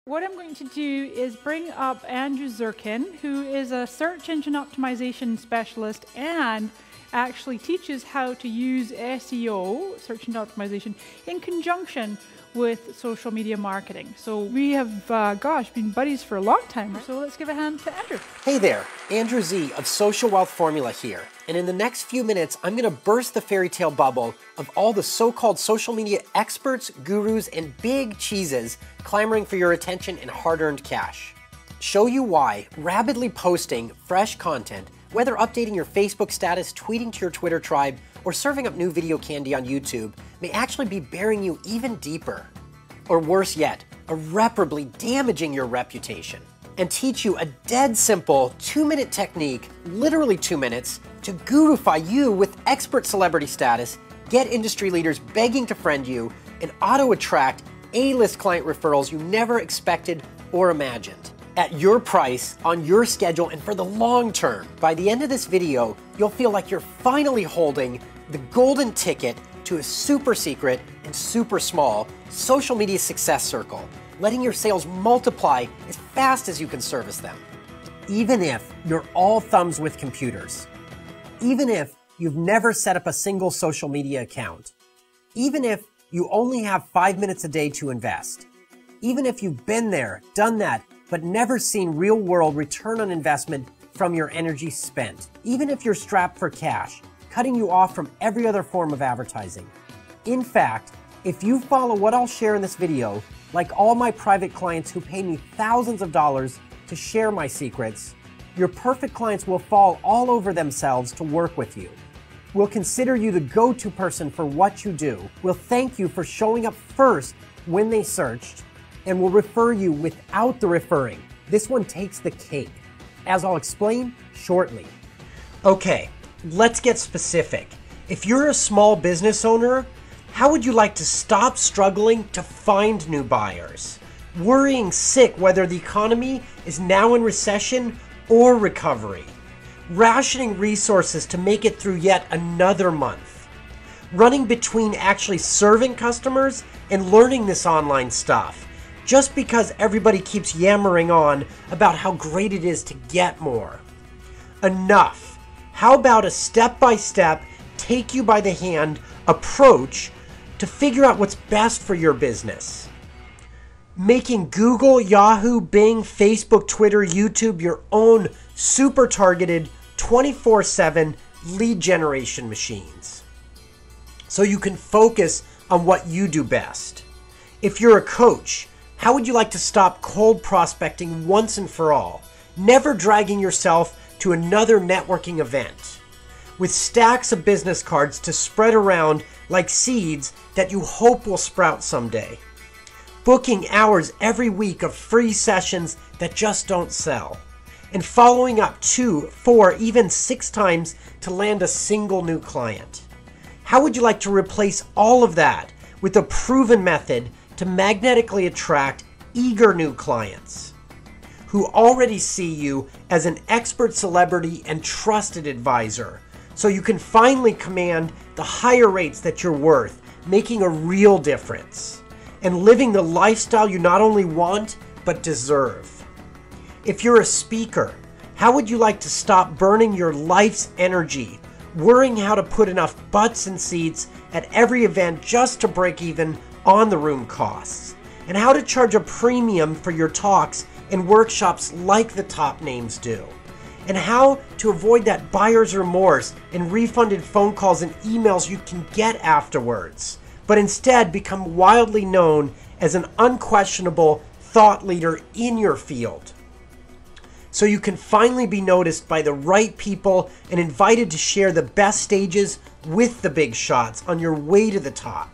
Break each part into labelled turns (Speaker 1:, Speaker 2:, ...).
Speaker 1: What I'm going to do is bring up Andrew Zirkin, who is a search engine optimization specialist and actually teaches how to use SEO, search engine optimization, in conjunction with social media marketing. So we have, been buddies for a long time. So let's give a hand to Andrew.
Speaker 2: Hey there, Andrew Z of Social Wealth Formula here. And in the next few minutes, I'm going to burst the fairy tale bubble of all the so-called social media experts, gurus, and big cheeses clamoring for your attention and hard-earned cash. Show you why rapidly posting fresh content, whether updating your Facebook status, tweeting to your Twitter tribe, or serving up new video candy on YouTube, may actually be burying you even deeper. Or worse yet, irreparably damaging your reputation. And teach you a dead simple 2-minute technique, literally 2 minutes, to gurufy you with expert celebrity status, get industry leaders begging to friend you, and auto-attract A-list client referrals you never expected or imagined. At your price, on your schedule, and for the long term. By the end of this video, you'll feel like you're finally holding the golden ticket to a super secret and super small social media success circle, letting your sales multiply as fast as you can service them. Even if you're all thumbs with computers. Even if you've never set up a single social media account. Even if you only have 5 minutes a day to invest. Even if you've been there, done that, but never seen real-world return on investment from your energy spent. Even if you're strapped for cash, cutting you off from every other form of advertising. In fact, if you follow what I'll share in this video, like all my private clients who pay me thousands of dollars to share my secrets, your perfect clients will fall all over themselves to work with you. Will consider you the go-to person for what you do, will thank you for showing up first when they searched, and will refer you without the referring. This one takes the cake, as I'll explain shortly. Okay, let's get specific. If you're a small business owner, how would you like to stop struggling to find new buyers? Worrying sick whether the economy is now in recession or recovery. Rationing resources to make it through yet another month. Running between actually serving customers and learning this online stuff, just because everybody keeps yammering on about how great it is to get more. Enough. How about a step-by-step, take you by the hand approach to figure out what's best for your business? Making Google, Yahoo, Bing, Facebook, Twitter, YouTube your own super targeted 24/7 lead generation machines. So you can focus on what you do best. If you're a coach, how would you like to stop cold prospecting once and for all, never dragging yourself to another networking event, with stacks of business cards to spread around like seeds that you hope will sprout someday? Booking hours every week of free sessions that just don't sell, and following up 2, 4, even 6 times to land a single new client. How would you like to replace all of that with a proven method to magnetically attract eager new clients who already see you as an expert celebrity and trusted advisor, so you can finally command the higher rates that you're worth, making a real difference, and living the lifestyle you not only want, but deserve? If you're a speaker, how would you like to stop burning your life's energy, worrying how to put enough butts in seats at every event just to break even on the room costs, and how to charge a premium for your talks and workshops like the top names do, and how to avoid that buyer's remorse and refunded phone calls and emails you can get afterwards, but instead become wildly known as an unquestionable thought leader in your field, so you can finally be noticed by the right people and invited to share the best stages with the big shots on your way to the top.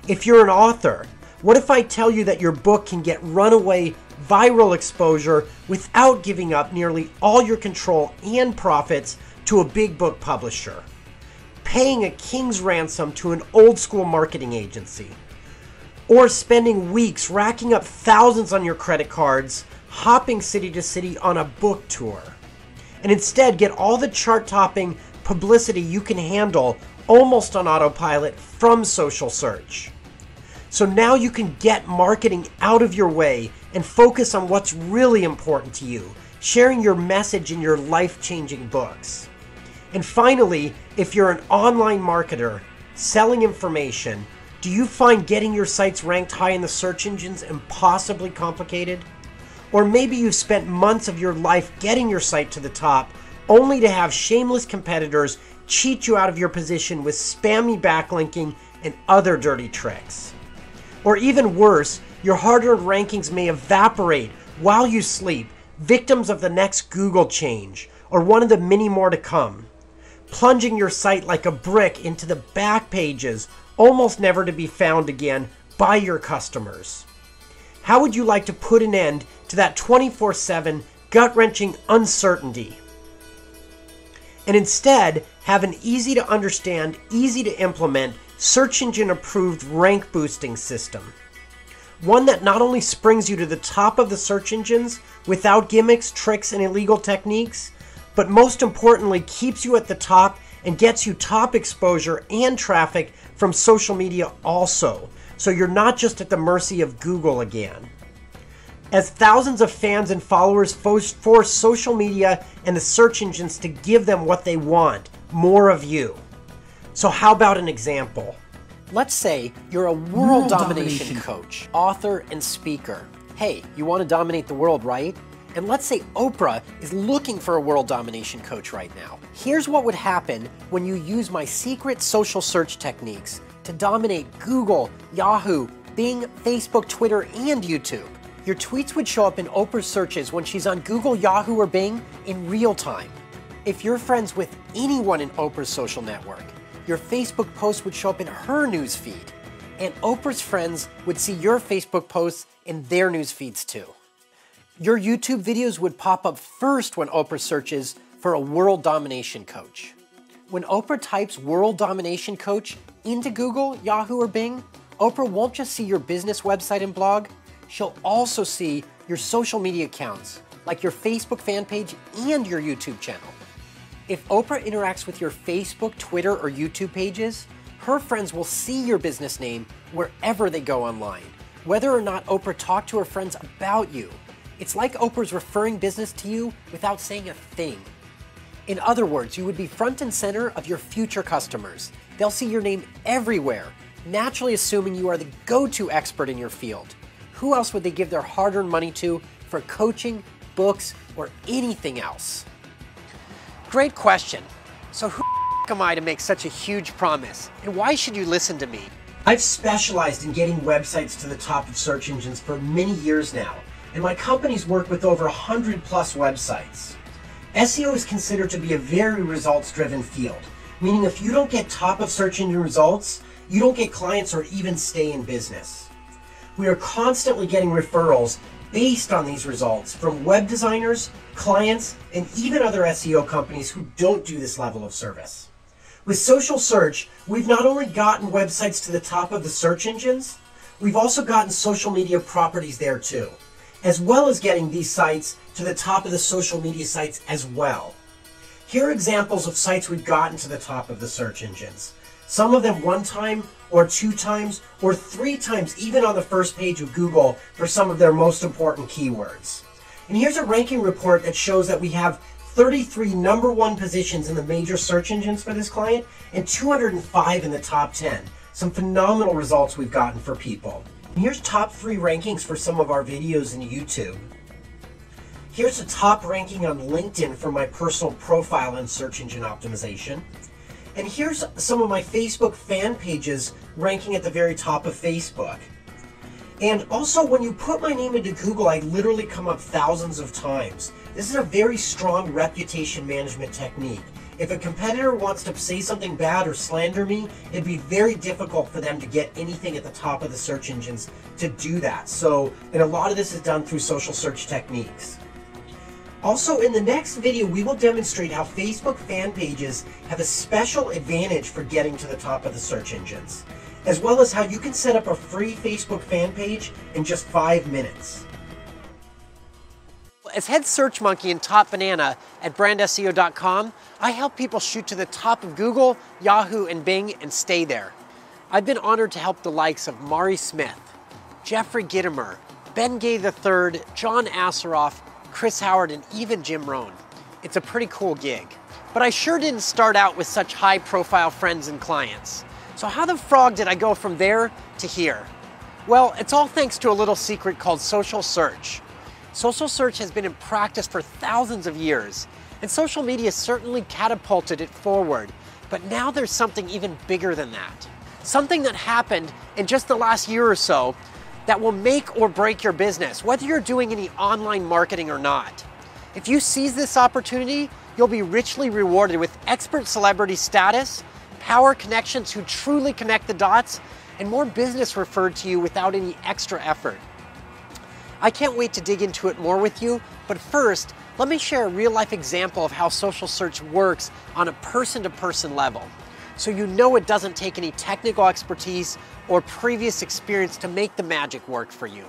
Speaker 2: If you're an author, what if I tell you that your book can get runaway viral exposure without giving up nearly all your control and profits to a big book publisher, paying a king's ransom to an old school marketing agency, or spending weeks racking up thousands on your credit cards, hopping city to city on a book tour, and instead get all the chart-topping publicity you can handle almost on autopilot from social search? So now you can get marketing out of your way and focus on what's really important to you, sharing your message in your life-changing books. And finally, if you're an online marketer selling information, do you find getting your sites ranked high in the search engines impossibly complicated? Or maybe you've spent months of your life getting your site to the top, only to have shameless competitors cheat you out of your position with spammy backlinking and other dirty tricks. Or even worse, your hard-earned rankings may evaporate while you sleep, victims of the next Google change, or one of the many more to come, plunging your site like a brick into the back pages, almost never to be found again by your customers. How would you like to put an end to that 24/7 gut-wrenching uncertainty, and instead have an easy to understand, easy to implement, search engine approved rank boosting system? One that not only springs you to the top of the search engines without gimmicks, tricks, and illegal techniques, but most importantly keeps you at the top and gets you top exposure and traffic from social media also, so you're not just at the mercy of Google again. As thousands of fans and followers force social media and the search engines to give them what they want, more of you. So how about an example? Let's say you're a world domination coach, author, and speaker. Hey, you want to dominate the world, right? And let's say Oprah is looking for a world domination coach right now. Here's what would happen when you use my secret social search techniques to dominate Google, Yahoo, Bing, Facebook, Twitter, and YouTube. Your tweets would show up in Oprah's searches when she's on Google, Yahoo, or Bing in real time. If you're friends with anyone in Oprah's social network, your Facebook post would show up in her news feed, and Oprah's friends would see your Facebook posts in their news feeds too. Your YouTube videos would pop up first when Oprah searches for a world domination coach. When Oprah types world domination coach into Google, Yahoo, or Bing, Oprah won't just see your business website and blog, she'll also see your social media accounts, like your Facebook fan page and your YouTube channel. If Oprah interacts with your Facebook, Twitter, or YouTube pages, her friends will see your business name wherever they go online, whether or not Oprah talked to her friends about you. It's like Oprah's referring business to you without saying a thing. In other words, you would be front and center of your future customers. They'll see your name everywhere, naturally assuming you are the go-to expert in your field. Who else would they give their hard-earned money to for coaching, books, or anything else? Great question. So who am I to make such a huge promise? And why should you listen to me? I've specialized in getting websites to the top of search engines for many years now, and my companies work with over 100 plus websites. SEO is considered to be a very results-driven field, meaning if you don't get top of search engine results, you don't get clients or even stay in business. We are constantly getting referrals based on these results from web designers, clients, and even other SEO companies who don't do this level of service. With social search, we've not only gotten websites to the top of the search engines, we've also gotten social media properties there too, as well as getting these sites to the top of the social media sites as well. Here are examples of sites we've gotten to the top of the search engines. Some of them 1 time, or 2 times, or 3 times even on the first page of Google for some of their most important keywords. And here's a ranking report that shows that we have 33 number 1 positions in the major search engines for this client and 205 in the top 10. Some phenomenal results we've gotten for people. And here's top 3 rankings for some of our videos in YouTube. Here's a top ranking on LinkedIn for my personal profile and search engine optimization. And here's some of my Facebook fan pages ranking at the very top of Facebook. And also, when you put my name into Google, I literally come up thousands of times. This is a very strong reputation management technique. If a competitor wants to say something bad or slander me, it'd be very difficult for them to get anything at the top of the search engines to do that. And a lot of this is done through social search techniques. Also, in the next video, we will demonstrate how Facebook fan pages have a special advantage for getting to the top of the search engines, as well as how you can set up a free Facebook fan page in just 5 minutes. As head search monkey and top banana at brandseo.com, I help people shoot to the top of Google, Yahoo, and Bing and stay there. I've been honored to help the likes of Mari Smith, Jeffrey Gitomer, Ben Gay III, John Assaraf, Chris Howard, and even Jim Rohn. It's a pretty cool gig. But I sure didn't start out with such high-profile friends and clients. So how the frog did I go from there to here? Well, it's all thanks to a little secret called social search. Social search has been in practice for thousands of years, and social media certainly catapulted it forward. But now there's something even bigger than that. Something that happened in just the last year or so that will make or break your business, whether you're doing any online marketing or not. If you seize this opportunity, you'll be richly rewarded with expert celebrity status, power connections who truly connect the dots, and more business referred to you without any extra effort. I can't wait to dig into it more with you, but first, let me share a real-life example of how social search works on a person-to-person level, so you know it doesn't take any technical expertise or previous experience to make the magic work for you.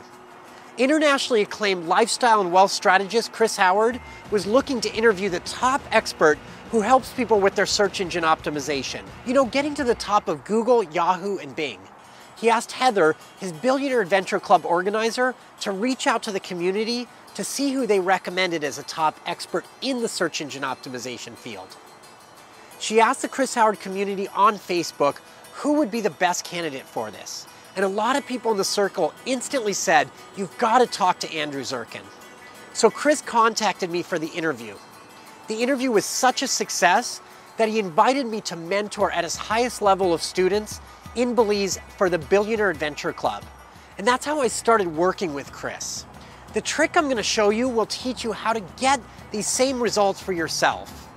Speaker 2: Internationally acclaimed lifestyle and wealth strategist Chris Howard was looking to interview the top expert who helps people with their search engine optimization. You know, getting to the top of Google, Yahoo, and Bing. He asked Heather, his Billionaire Adventure Club organizer, to reach out to the community to see who they recommended as a top expert in the search engine optimization field. She asked the Chris Howard community on Facebook who would be the best candidate for this. And a lot of people in the circle instantly said, "You've got to talk to Andrew Zirkin." So Chris contacted me for the interview. The interview was such a success that he invited me to mentor at his highest level of students in Belize for the Billionaire Adventure Club. And that's how I started working with Chris. The trick I'm going to show you will teach you how to get these same results for yourself.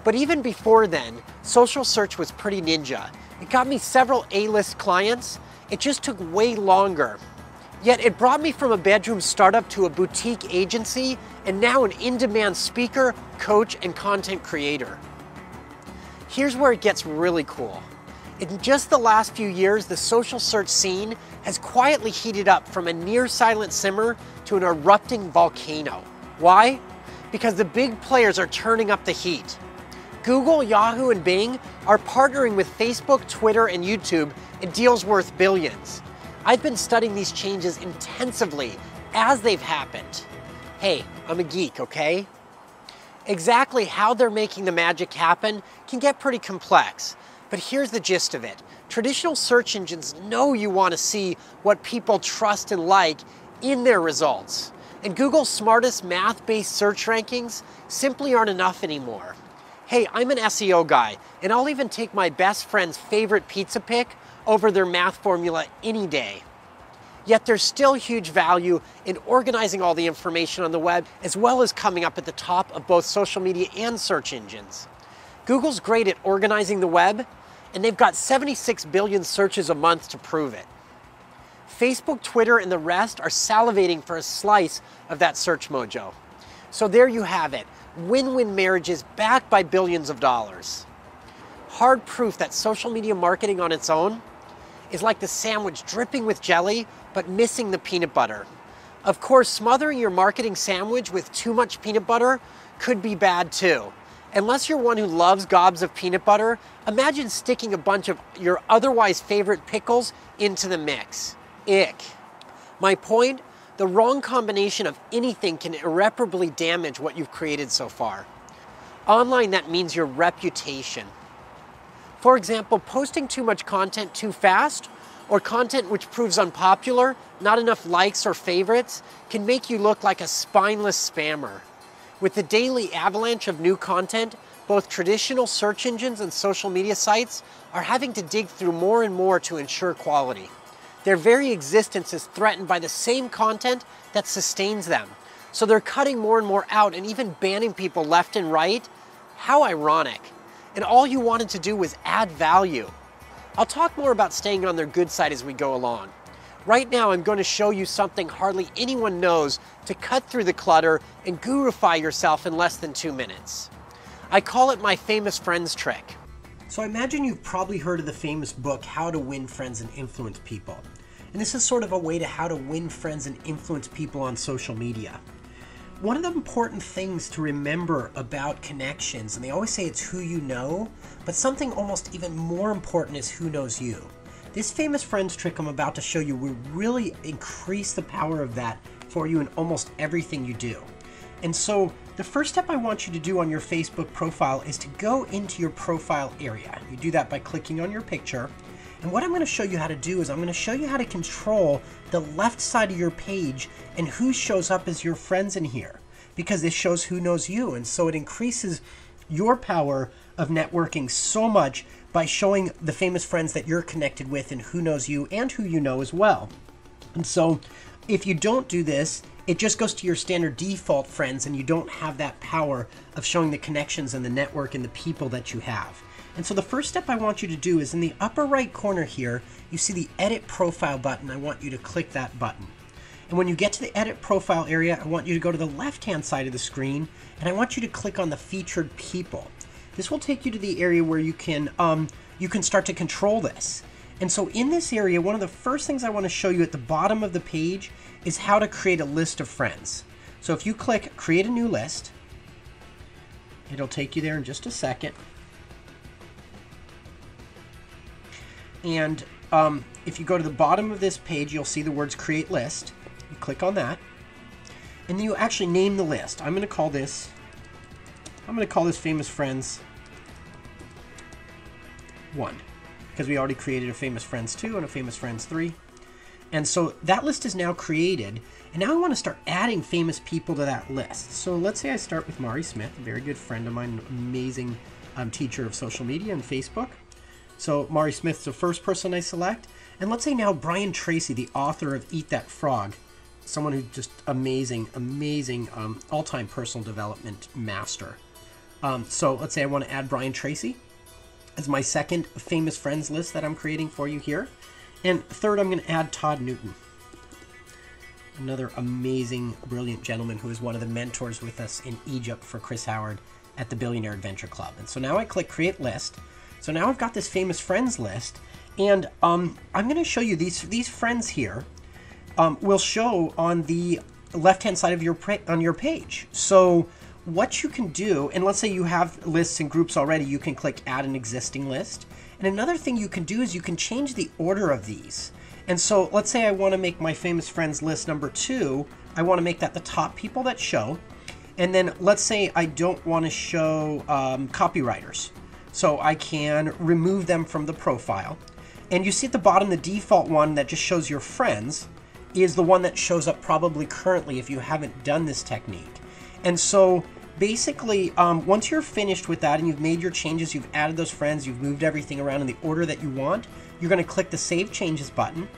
Speaker 2: But even before then, social search was pretty ninja. It got me several A-list clients. It just took way longer. Yet it brought me from a bedroom startup to a boutique agency and now an in-demand speaker, coach, and content creator. Here's where it gets really cool. In just the last few years, the social search scene has quietly heated up from a near-silent simmer to an erupting volcano. Why? Because the big players are turning up the heat. Google, Yahoo, and Bing are partnering with Facebook, Twitter, and YouTube in deals worth billions. I've been studying these changes intensively as they've happened. Hey, I'm a geek, okay? Exactly how they're making the magic happen can get pretty complex. But here's the gist of it. Traditional search engines know you want to see what people trust and like in their results. And Google's smartest math-based search rankings simply aren't enough anymore. Hey, I'm an SEO guy, and I'll even take my best friend's favorite pizza pick over their math formula any day. Yet there's still huge value in organizing all the information on the web, as well as coming up at the top of both social media and search engines. Google's great at organizing the web, and they've got 76 billion searches a month to prove it. Facebook, Twitter, and the rest are salivating for a slice of that search mojo. So there you have it, win-win marriages backed by billions of dollars. Hard proof that social media marketing on its own is like the sandwich dripping with jelly, but missing the peanut butter. Of course, smothering your marketing sandwich with too much peanut butter could be bad too. Unless you're one who loves gobs of peanut butter, imagine sticking a bunch of your otherwise favorite pickles into the mix. Ick. My point? The wrong combination of anything can irreparably damage what you've created so far. Online, that means your reputation. For example, posting too much content too fast, or content which proves unpopular, not enough likes or favorites, can make you look like a spineless spammer. With the daily avalanche of new content, both traditional search engines and social media sites are having to dig through more and more to ensure quality. Their very existence is threatened by the same content that sustains them. So they're cutting more and more out and even banning people left and right. How ironic. And all you wanted to do was add value. I'll talk more about staying on their good side as we go along. Right now, I'm going to show you something hardly anyone knows to cut through the clutter and gurufy yourself in less than 2 minutes. I call it my famous friends trick. So I imagine you've probably heard of the famous book, How to Win Friends and Influence People. And this is sort of a way to how to win friends and influence people on social media. One of the important things to remember about connections, and they always say it's who you know, but something almost even more important is who knows you. This famous friends trick I'm about to show you will really increase the power of that for you in almost everything you do. And so the first step I want you to do on your Facebook profile is to go into your profile area. You do that by clicking on your picture. And what I'm going to show you how to do is I'm going to show you how to control the left side of your page and who shows up as your friends in here, because this shows who knows you. And so it increases your power of networking so much by showing the famous friends that you're connected with and who knows you and who you know as well. And so if you don't do this, it just goes to your standard default friends and you don't have that power of showing the connections and the network and the people that you have. And so the first step I want you to do is in the upper right corner here, you see the Edit Profile button. I want you to click that button. And when you get to the Edit Profile area, I want you to go to the left-hand side of the screen, and I want you to click on the Featured People. This will take you to the area where you can start to control this. And so in this area, one of the first things I want to show you at the bottom of the page is how to create a list of friends. So if you click Create a New List, it'll take you there in just a second. And if you go to the bottom of this page, you'll see the words Create List. You click on that, and then you actually name the list. I'm going to call this Famous Friends 1, because we already created a Famous Friends 2 and a Famous Friends 3. And so that list is now created, and now I want to start adding famous people to that list. So let's say I start with Mari Smith, a very good friend of mine, an amazing teacher of social media and Facebook. So Mari Smith's the first person I select. And let's say now Brian Tracy, the author of Eat That Frog, someone who's just amazing all-time personal development master. So let's say I want to add Brian Tracy as my second famous friends list that I'm creating for you here. And third, I'm going to add Todd Newton, another amazing, brilliant gentleman who is one of the mentors with us in Egypt for Chris Howard at the Billionaire Adventure Club. And so now I click Create List. So now I've got this famous friends list, and I'm going to show you these friends here will show on the left-hand side of your page. So what you can do, and let's say you have lists and groups already, you can click Add an Existing List. And another thing you can do is you can change the order of these. And so let's say I want to make my famous friends list number 2. I want to make that the top people that show. And then let's say I don't want to show copywriters. So I can remove them from the profile. And you see at the bottom, the default one that just shows your friends is the one that shows up probably currently if you haven't done this technique. And so basically, once you're finished with that and you've made your changes, you've added those friends, you've moved everything around in the order that you want, you're going to click the Save Changes button.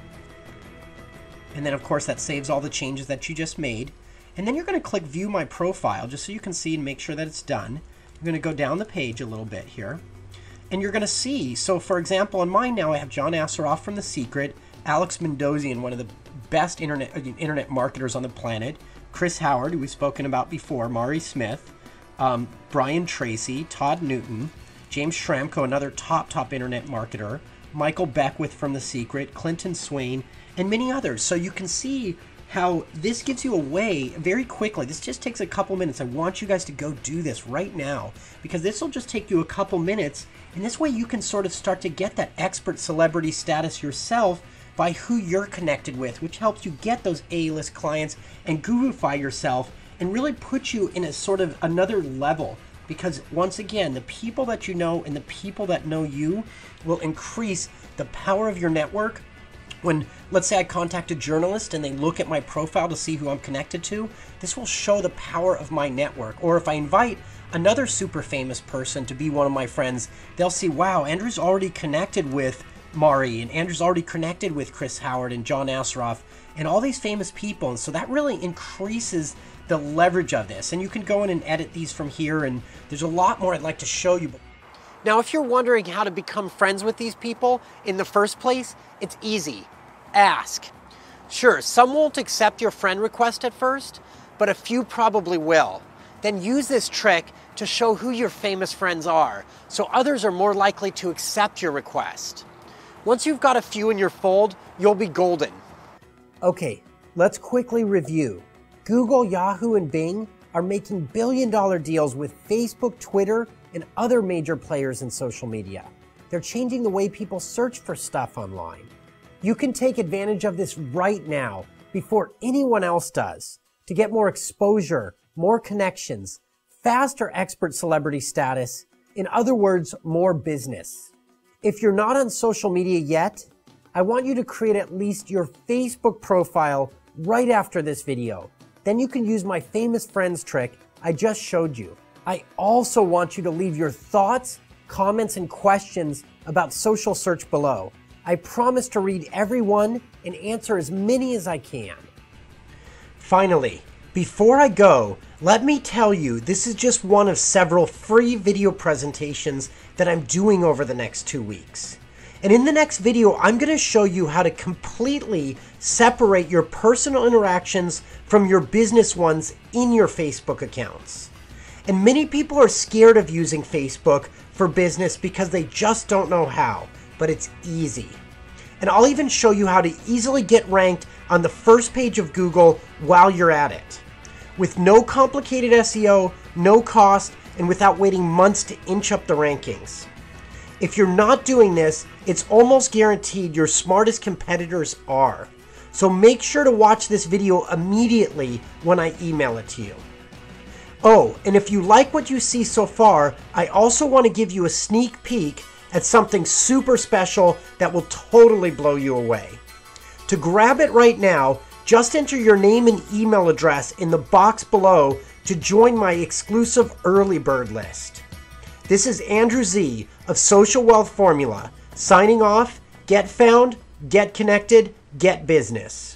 Speaker 2: And then, of course, that saves all the changes that you just made. And then you're going to click View My Profile just so you can see and make sure that it's done. You're going to go down the page a little bit here. And you're going to see, so for example, on mine now I have John Assaraf from The Secret, Alex Mandossian, one of the best internet marketers on the planet, Chris Howard, who we've spoken about before, Mari Smith, Brian Tracy, Todd Newton, James Schramko, another top internet marketer, Michael Beckwith from The Secret, Clinton Swain, and many others. So you can see how this gives you a way very quickly. This just takes a couple minutes. I want you guys to go do this right now because this will just take you a couple minutes, and this way you can sort of start to get that expert celebrity status yourself by who you're connected with, which helps you get those A-list clients and gurufy yourself and really put you in a sort of another level. Because once again, the people that you know and the people that know you will increase the power of your network. When, let's say I contact a journalist and they look at my profile to see who I'm connected to, this will show the power of my network. Or if I invite another super famous person to be one of my friends, they'll see, wow, Andrew's already connected with Mari, and Andrew's already connected with Chris Howard and John Assaraf and all these famous people. And so that really increases the leverage of this. And you can go in and edit these from here, and there's a lot more I'd like to show you. Now, if you're wondering how to become friends with these people in the first place, it's easy. Ask. Sure, some won't accept your friend request at first, but a few probably will. Then use this trick to show who your famous friends are, so others are more likely to accept your request. Once you've got a few in your fold, you'll be golden. Okay, let's quickly review. Google, Yahoo, and Bing are making billion-dollar deals with Facebook, Twitter, and other major players in social media. They're changing the way people search for stuff online. You can take advantage of this right now before anyone else does to get more exposure, more connections, faster expert celebrity status, in other words, more business. If you're not on social media yet, I want you to create at least your Facebook profile right after this video. Then you can use my famous friends trick I just showed you. I also want you to leave your thoughts, comments, and questions about social search below. I promise to read every one and answer as many as I can. Finally, before I go, let me tell you this is just one of several free video presentations that I'm doing over the next 2 weeks. And in the next video, I'm going to show you how to completely separate your personal interactions from your business ones in your Facebook accounts. And many people are scared of using Facebook for business because they just don't know how, but it's easy. And I'll even show you how to easily get ranked on the first page of Google while you're at it, with no complicated SEO, no cost, and without waiting months to inch up the rankings. If you're not doing this, it's almost guaranteed your smartest competitors are. So make sure to watch this video immediately when I email it to you. Oh, and if you like what you see so far, I also want to give you a sneak peek at something super special that will totally blow you away. To grab it right now, just enter your name and email address in the box below to join my exclusive early bird list. This is Andrew Z of Social Wealth Formula, signing off. Get found, get connected, get business.